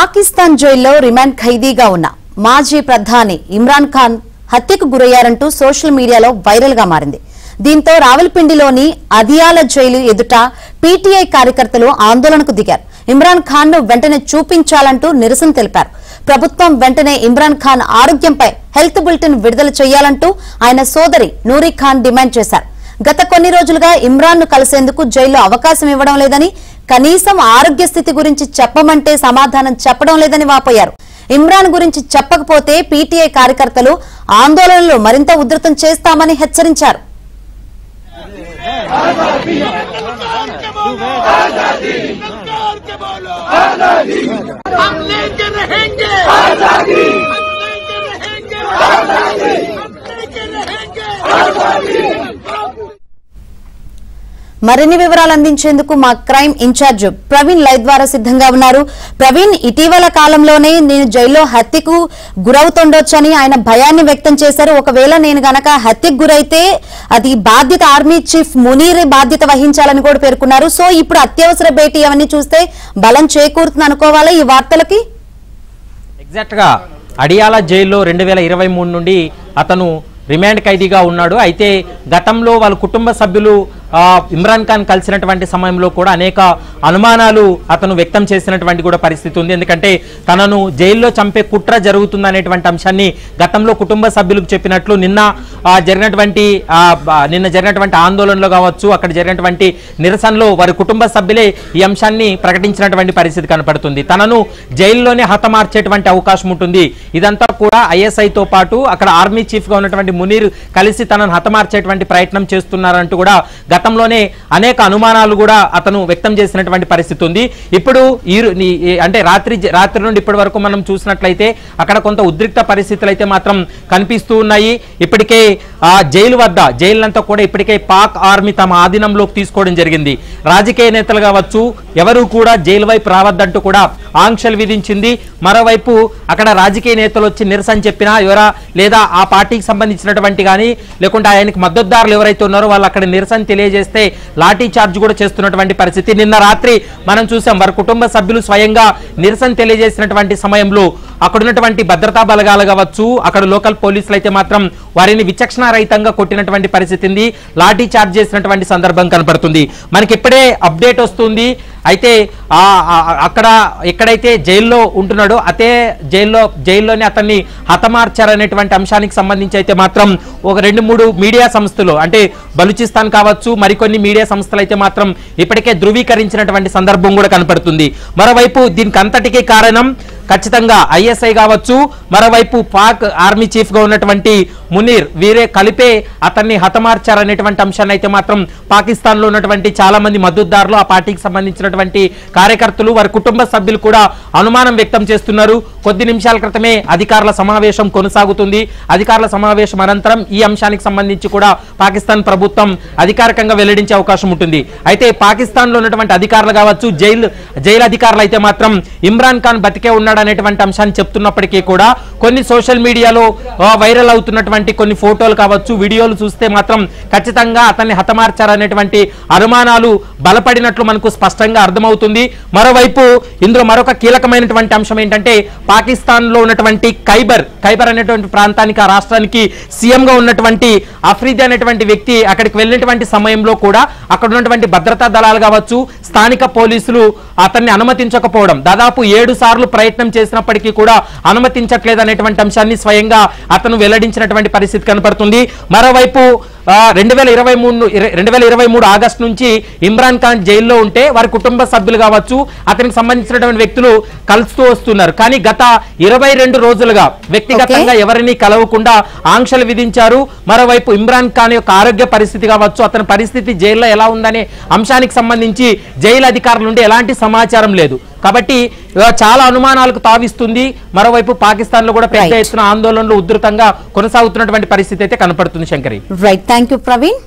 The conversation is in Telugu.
పాకిస్తాన్ జైల్లో రిమాండ్ ఖైదీగా ఉన్న మాజీ ప్రధాని ఇమ్రాన్ ఖాన్ హత్యకు గురయ్యారంటూ సోషల్ మీడియాలో వైరల్ గా మారింది. దీంతో రావల్పిండిలోని అదియాల జైలు ఎదుట పీటీఐ కార్యకర్తలు ఆందోళనకు దిగారు. ఇమ్రాన్ ఖాన్ ను వెంటనే చూపించాలంటూ నిరసన తెలిపారు. ప్రభుత్వం వెంటనే ఇమ్రాన్ ఖాన్ ఆరోగ్యంపై హెల్త్ బులెటిన్ విడుదల చేయాలంటూ ఆయన సోదరి నూరీ ఖాన్ డిమాండ్ చేశారు. గత కొన్ని రోజులుగా ఇమ్రాన్ ను కలిసేందుకు జైల్లో అవకాశం ఇవ్వడం లేదని, కనీసం ఆరోగ్య స్థితి గురించి చెప్పమంటే సమాధానం చెప్పడం లేదని వాపోయారు. ఇమ్రాన్ గురించి చెప్పకపోతే పీటీఐ కార్యకర్తలు ఆందోళనలు మరింత ఉధృతం చేస్తామని హెచ్చరించారు. మరిన్ని వివరాలు అందించేందుకు మా క్రైమ్ ఇన్ఛార్జ్ ప్రవీణ్ లైవ్ ద్వారా సిద్ధంగా ఉన్నారు. ప్రవీణ్, ఇటీవల కాలంలోనే నేను జైల్లో హత్యకు గురవుతుండొచ్చని ఆయన భయాన్ని వ్యక్తం చేశారు. ఒకవేళ నేను గనక హత్యకు గురైతే అది బాధ్యత ఆర్మీ చీఫ్ మునీర్ బాధ్యత వహించాలని కూడా పేర్కొన్నారు. సో ఇప్పుడు అత్యవసర భేటీ అవన్నీ చూస్తే బలం చేకూరుతుంది అనుకోవాలా ఈ వార్తలకి? ఎగ్జాక్ట్ గా అడియాల జైల్లో 2023 నుండి అతను రిమాండ్ ఖైదీగా ఉన్నాడు. అయితే గతంలో వాళ్ళ కుటుంబ సభ్యులు ఇమ్రాన్ ఖాన్ కలిసినటువంటి సమయంలో కూడా అనేక అనుమానాలు అతను వ్యక్తం చేసినటువంటి కూడా పరిస్థితి ఉంది. ఎందుకంటే తనను జైల్లో చంపే కుట్ర జరుగుతుందనేటువంటి అంశాన్ని గతంలో కుటుంబ సభ్యులకు చెప్పినట్లు నిన్న జరిగినటువంటి ఆందోళనలో కావచ్చు, అక్కడ జరిగినటువంటి నిరసనలో వారి కుటుంబ సభ్యులే ఈ అంశాన్ని ప్రకటించినటువంటి పరిస్థితి కనపడుతుంది. తనను జైల్లోనే హతమార్చేటువంటి అవకాశం ఉంటుంది. ఇదంతా కూడా ఐఎస్ఐతో పాటు అక్కడ ఆర్మీ చీఫ్ గా ఉన్నటువంటి మునీర్ కలిసి తనను హతమార్చేటువంటి ప్రయత్నం చేస్తున్నారంటూ కూడా గతంలోనే అనేక అనుమానాలు కూడా అతను వ్యక్తం చేసినటువంటి పరిస్థితి ఉంది. ఇప్పుడు అంటే రాత్రి నుండి ఇప్పటి వరకు మనం చూసినట్లయితే అక్కడ కొంత ఉద్రిక్త పరిస్థితులు అయితే మాత్రం కనిపిస్తూ ఉన్నాయి. ఇప్పటికే జైలంతా కూడా ఇప్పటికే పాక్ ఆర్మీ తమ ఆధీనంలోకి తీసుకోవడం జరిగింది. రాజకీయ నేతలు కావచ్చు ఎవరు కూడా జైలు వైపు రావద్దంటూ కూడా ఆంక్షలు విధించింది. మరోవైపు అక్కడ రాజకీయ నేతలు వచ్చి నిరసన చెప్పినా లేదా ఆ పార్టీకి సంబంధించినటువంటి కానీ లేకుంటే ఆయనకు మద్దతుదారులు ఎవరైతే ఉన్నారో వాళ్ళు అక్కడ నిరసన తెలియజేస్తే లాఠీ చార్జ్ కూడా చేస్తున్నటువంటి పరిస్థితి నిన్న రాత్రి మనం చూసాం. వారి కుటుంబ సభ్యులు స్వయంగా నిరసన తెలియజేసినటువంటి సమయంలో అక్కడ ఉన్నటువంటి భద్రతా బలగాలు కావచ్చు, అక్కడ లోకల్ పోలీసులు అయితే మాత్రం వారిని విచక్షణారహితంగా కొట్టినటువంటి పరిస్థితి ఉంది. లాఠీ చార్జ్ చేసినటువంటి సందర్భం కనపడుతుంది. మనకి ఇప్పుడే అప్డేట్ వస్తుంది. అయితే అక్కడ ఎక్కడైతే జైల్లో ఉంటున్నాడో అదే జైల్లోనే అతన్ని హతమార్చారనేటువంటి అంశానికి సంబంధించి అయితే మాత్రం ఒక 2-3 మీడియా సంస్థలు అంటే బలూచిస్తాన్ కావచ్చు మరికొన్ని మీడియా సంస్థలు అయితే మాత్రం ఇప్పటికే ధృవీకరించినటువంటి సందర్భం కూడా కనపడుతుంది. మరోవైపు దీనికి అంతటికీ కారణం ఖచ్చితంగా ఐఎస్ఐ కావచ్చు, మరోవైపు పాక్ ఆర్మీ చీఫ్ గా ఉన్నటువంటి మునీర్ వీరే కలిపే అతన్ని హతమార్చారనేటువంటి అంశాన్ని అయితే మాత్రం పాకిస్తాన్ లో ఉన్నటువంటి చాలా మంది మద్దతుదారులు, ఆ పార్టీకి సంబంధించినటువంటి కార్యకర్తలు, వారి కుటుంబ సభ్యులు కూడా అనుమానం వ్యక్తం చేస్తున్నారు. కొద్ది నిమిషాల క్రితమే అధికారుల సమావేశం కొనసాగుతుంది. అధికారుల సమావేశం అనంతరం ఈ అంశానికి సంబంధించి కూడా పాకిస్తాన్ ప్రభుత్వం అధికారికంగా వెల్లడించే అవకాశం ఉంటుంది. అయితే పాకిస్తాన్ లో ఉన్నటువంటి అధికారులు కావచ్చు, జైలు అధికారులు అయితే మాత్రం ఇమ్రాన్ ఖాన్ బతికే అనేటువంటి అంశాన్ని చెప్తున్నప్పటికీ కూడా కొన్ని సోషల్ మీడియాలో వైరల్ అవుతున్నటువంటి కొన్ని ఫోటోలు కావచ్చు, వీడియోలు చూస్తే మాత్రం ఖచ్చితంగా అతన్ని హతమార్చారనేటువంటి అనుమానాలు బలపడినట్లు మనకు స్పష్టంగా అర్థమవుతుంది. మరోవైపు ఇందులో మరొక కీలకమైనటువంటి అంశం ఏంటంటే పాకిస్తాన్ లో ఉన్నటువంటి ఖైబర్ అనేటువంటి ప్రాంతానికి, ఆ రాష్ట్రానికి సీఎం గా ఉన్నటువంటి అఫ్రీది అనేటువంటి వ్యక్తి అక్కడికి వెళ్ళినటువంటి సమయంలో కూడా అక్కడ ఉన్నటువంటి భద్రతా దళాలు కావచ్చు, స్థానిక పోలీసులు అతన్ని అనుమతించకపోవడం, దాదాపు 7 సార్లు ప్రయత్నం చేసినప్పటికీ కూడా అనుమతించట్లేదు అనేటువంటి అంశాన్ని స్వయంగా అతను వెల్లడించినటువంటి పరిస్థితి కనపడుతుంది. మరోవైపు 2023 ఆగస్టు నుంచి ఇమ్రాన్ ఖాన్ జైల్లో ఉంటే వారి కుటుంబ సభ్యులు కావచ్చు, అతనికి సంబంధించినటువంటి వ్యక్తులు కలుస్తూ వస్తున్నారు. కానీ గత 22 రోజులుగా వ్యక్తిగతంగా ఎవరిని కలవకుండా ఆంక్షలు విధించారు. మరోవైపు ఇమ్రాన్ ఖాన్ యొక్క ఆరోగ్య పరిస్థితి కావచ్చు, అతని పరిస్థితి జైల్లో ఎలా ఉందనే అంశానికి సంబంధించి జైలు అధికారుల నుండి ఎలాంటి సమాచారం లేదు. కాబట్టి చాలా అనుమానాలకు తావిస్తుంది. మరోవైపు పాకిస్తాన్ లో కూడా పెద్ద ఎత్తున ఆందోళనలు ఉధృతంగా కొనసాగుతున్నటువంటి పరిస్థితి అయితే కనపడుతుంది. Shankari, right, thank you Praveen.